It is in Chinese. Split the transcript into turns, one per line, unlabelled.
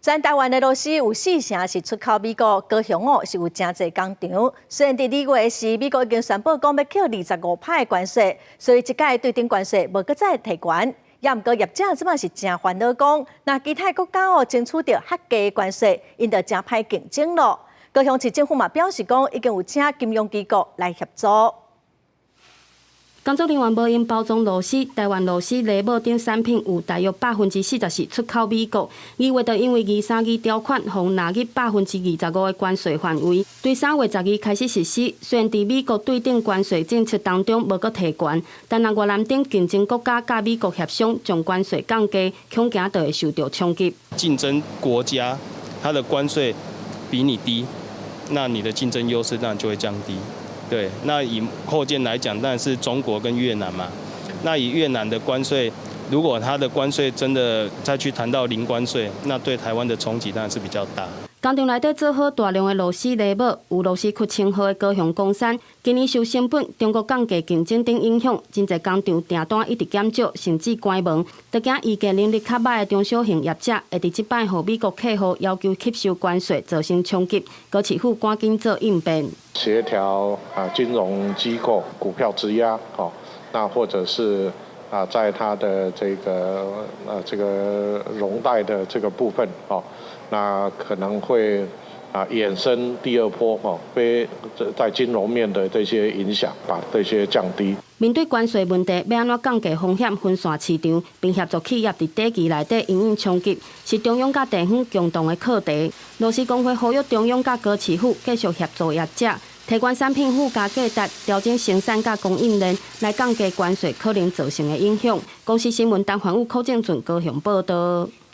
全台湾的螺丝有4成是出口美国，高雄是有真侪工厂。虽然伫2月时，美国已经宣布讲要扣25%的关税，所以一届对顶关税无搁再提悬。也毋过业者即摆是真烦恼讲，若其他国家争取到较低关税，因就真歹竞争咯。高雄市政府嘛表示讲，已经有请金融机构来协助。
工作人员无因包装螺丝，台湾螺丝螺帽等产品有大约40%出口美国。2月就因为23期条款，互纳入25%的关税范围，对3月12日开始实施。虽然伫美国对顶关税政策当中无搁提悬，但若越南等竞争国家甲美国协商将关税降低，恐惊就会受到冲击。
竞争国家它的关税比你低，那你的竞争优势当然就会降低。对，那以后件来讲，当然是中国跟越南嘛。那以越南的关税，如果它的关税真的再去谈到零关税，那对台湾的冲击当然是比较大。
工厂内底做好大量的螺丝螺帽，有螺丝窟称号的高雄工产，今年受成本、中国降价竞争等影响，真侪工厂订单一直减少，甚至关门。就惊预计能力较歹的中小型业者会伫即摆互美国客户要求吸收关税，造成冲击。高市府赶紧做应变，
协调金融机构股票质押，那或者是在它的这个融贷的这个部分，那可能会衍生第二波非在金融面的这些影响，把这些降低。
面对关税问题，要安怎降低风险、分散市场，并协助企业伫短期内底营运冲击，是中央甲地方共同的课题。螺丝工会呼吁中央甲高市府继续协助业者，提悬产品附加价值，调整生产甲供应链，来降低关税可能造成的影响。公司新闻陈焕武、柯正俊高雄报道。